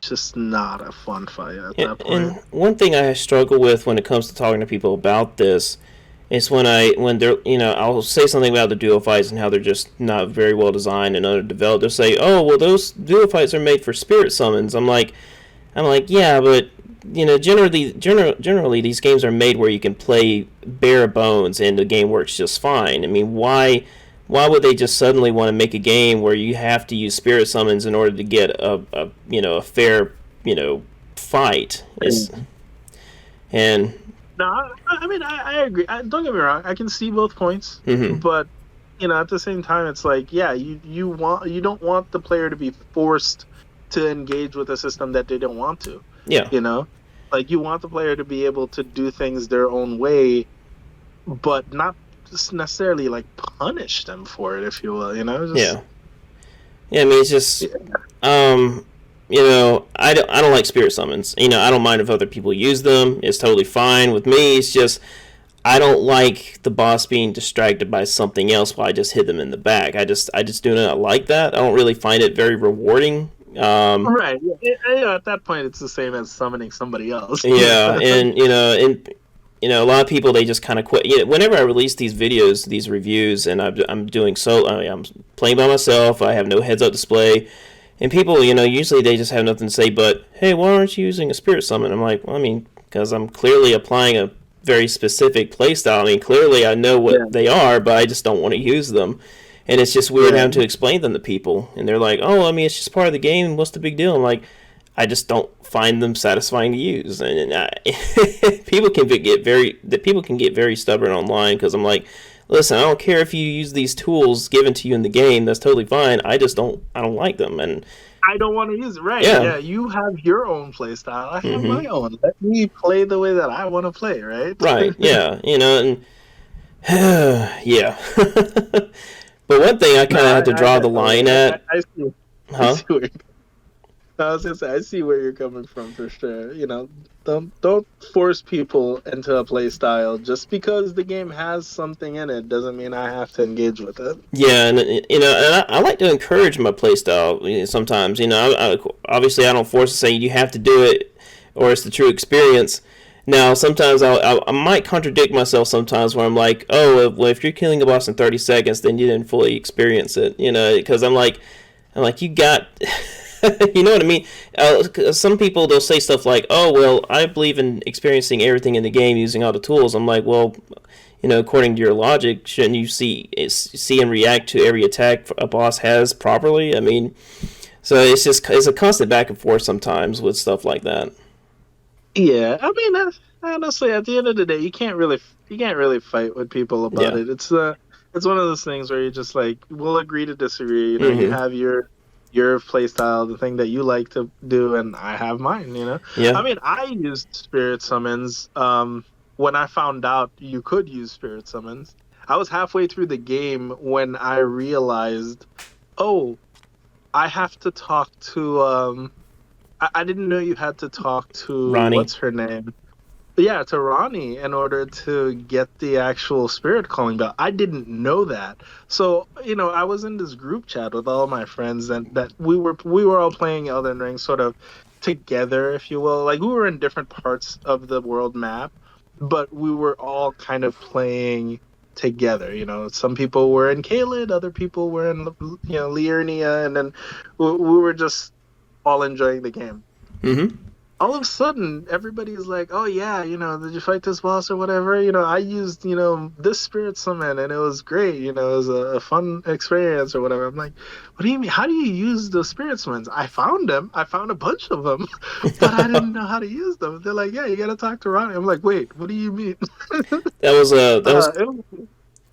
just not a fun fight at And, that point. and one thing I struggle with when it comes to talking to people about this is when they're, I'll say something about the duo fights and how they're just not very well designed and underdeveloped. They'll say, "Oh, well, those duo fights are made for spirit summons." I'm like, yeah, but generally these games are made where you can play bare bones and the game works just fine. I mean, why would they just suddenly want to make a game where you have to use spirit summons in order to get a fair fight? Is and No, I mean, I agree. Don't get me wrong. I can see both points, mm-hmm. but at the same time, it's like, yeah, you don't want the player to be forced to engage with a system that they don't want to. Yeah, You know, like you want the player to be able to do things their own way, but not just necessarily like punish them for it, if you will. Just yeah, yeah. I mean, it's just yeah, I don't like spirit summons. I don't mind if other people use them. It's totally fine with me. It's just I don't like the boss being distracted by something else while I just hit them in the back. I just do not like that. I don't really find it very rewarding. right. Yeah, at that point, it's the same as summoning somebody else. Yeah, and a lot of people they just kind of quit. Whenever I release these videos, these reviews, and I'm doing I'm playing by myself. I have no heads-up display, and people, usually they just have nothing to say. But hey, why aren't you using a spirit summon? I'm like, well, I mean, because I'm clearly applying a very specific playstyle. I mean, clearly I know Yeah, what they are, but I just don't want to use them. And it's just weird yeah. having to explain them to people, and they're like, "Oh, I mean, it's just part of the game. What's the big deal?" I'm like, I just don't find them satisfying to use, and people can get very stubborn online because I'm like, listen, I don't care if you use these tools given to you in the game. That's totally fine. I don't like them, and I don't want to use it. Right. yeah, Yeah. You have your own play style. I have mm-hmm, my own. Let me play the way that I want to play, right? right, yeah, and yeah. But one thing I No, kind of have to draw I the totally, line at, I see, I huh? see where I was gonna say, I see where you're coming from for sure. Don't force people into a play style just because the game has something in it doesn't mean I have to engage with it. Yeah, and I like to encourage my playstyle. Sometimes, obviously I don't force to say you have to do it, or it's the true experience. Now, sometimes I might contradict myself sometimes where I'm like, oh, well, if you're killing a boss in 30 seconds, then you didn't fully experience it, because I'm like, you got, you know what I mean? Some people they'll say stuff like, "Oh, well, I believe in experiencing everything in the game using all the tools." I'm like, well, according to your logic, shouldn't you see and react to every attack a boss has properly? I mean, so it's a constant back and forth sometimes with stuff like that. Yeah, I mean, honestly, at the end of the day, you can't really fight with people about Yeah. it. It's one of those things where you just like we'll agree to disagree. You Mm-hmm. have your play style, the thing that you like to do, and I have mine. Yeah. I mean, I used spirit summons. When I found out you could use spirit summons, I was halfway through the game when I realized, oh, I have to talk to I didn't know you had to talk to Ronnie. what's her name? Yeah, to Ronnie in order to get the actual spirit calling bell. I didn't know that. So, I was in this group chat with all my friends and that we were all playing Elden Ring sort of together, if you will. Like we were in different parts of the world map, but we were all kind of playing together. Some people were in Caelid, other people were in Liurnia, and then we were just all enjoying the game. Mm-hmm. All of a sudden, everybody's like, "Oh yeah, did you fight this boss or whatever?" I used this spirit summon and it was great. It was a fun experience or whatever. I'm like, "What do you mean? How do you use the spirit summons?" I found them. I found a bunch of them, but I didn't know how to use them. They're like, "Yeah, you gotta talk to Ronnie." I'm like, "Wait, what do you mean?"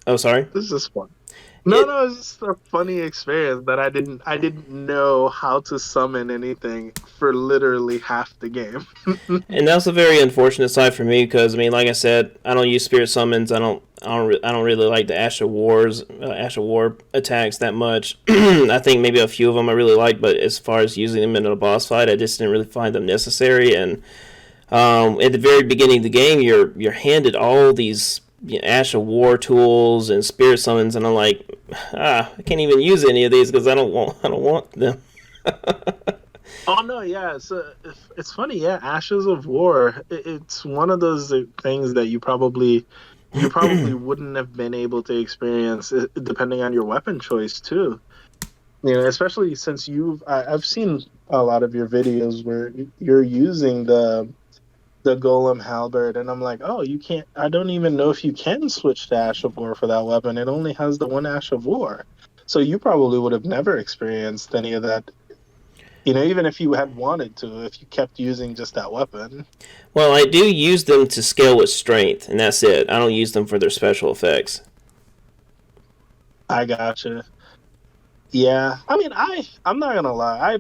Oh, sorry. This is just fun. No, It no, it's just a funny experience that I didn't know how to summon anything for literally half the game. And that's a very unfortunate side for me because I mean, like I said, I don't use spirit summons. I don't really like the Asher War attacks that much. I think maybe a few of them I really like, but as far as using them in a boss fight, I just didn't really find them necessary. And at the very beginning of the game, you're handed all these Asher War tools and spirit summons, and I'm like, I can't even use any of these because I don't want them. Oh no, yeah, it's funny. Yeah, Ashes of War. It's one of those things that you probably wouldn't have been able to experience depending on your weapon choice too. You know, especially since I've seen a lot of your videos where you're using the Golem Halberd, and I'm like, oh, you can't. I don't even know if you can switch to Ash of War for that weapon. It only has the one Ash of War, so you probably would have never experienced any of that. You know, even if you had wanted to, if you kept using just that weapon. Well, I do use them to scale with strength, and that's it. I don't use them for their special effects. I gotcha. Yeah, I mean, I'm not gonna lie. I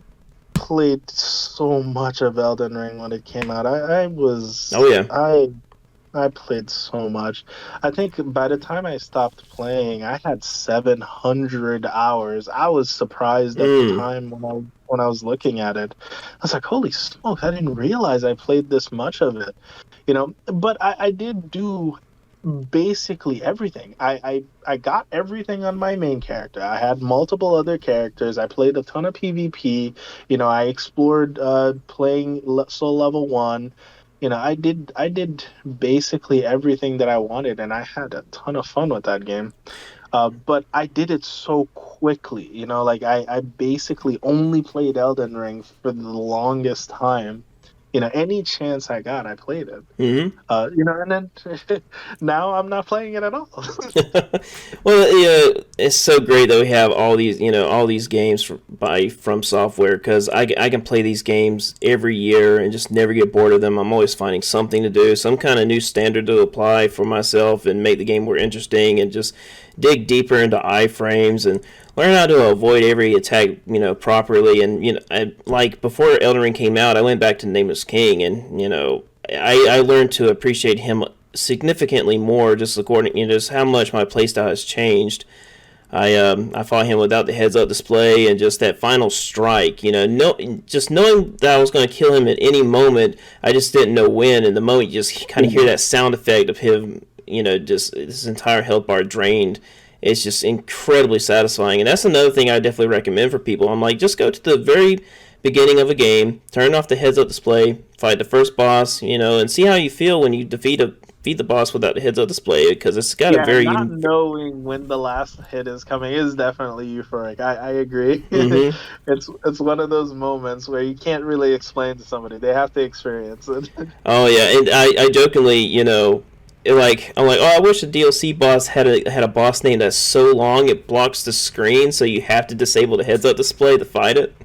played so much of Elden Ring when it came out. Oh yeah. I played so much. I think by the time I stopped playing, I had 700 hours. I was surprised at the Mm. time when I was looking at it. I was like, "Holy smoke, I didn't realize I played this much of it." You know, but I did do basically everything. I got everything on my main character. I had multiple other characters. I played a ton of PvP. You know, I explored playing Soul Level 1. You know, I did basically everything that I wanted, and I had a ton of fun with that game. But I did it so quickly. You know, like I basically only played Elden Ring for the longest time. You know, any chance I got, I played it. Hmm. You know, and then now I'm not playing it at all. Well, yeah, it's so great that we have all these, all these games from software because I can play these games every year and just never get bored of them. I'm always finding something to do, some kind of new standard to apply for myself and make the game more interesting and just dig deeper into iframes and learn how to avoid every attack, properly. And like before Elden Ring came out, I went back to Nameless King, and I learned to appreciate him significantly more just according just how much my playstyle has changed. I fought him without the heads up display and just that final strike. Just knowing that I was going to kill him at any moment, I just didn't know when. And the moment you just kind of hear that sound effect of him, just this entire health bar drained, it's just incredibly satisfying. And that's another thing I definitely recommend for people. I'm like, just go to the very beginning of a game, turn off the heads up display, fight the first boss, and see how you feel when you defeat the boss without the heads up display because it's got a Yeah, very not knowing when the last hit is coming is definitely euphoric. I agree. mm-hmm. It's one of those moments where you can't really explain to somebody. They have to experience it. Oh yeah, and I jokingly, I'm like, oh, I wish the DLC boss had a boss name that's so long it blocks the screen, so you have to disable the heads up display to fight it.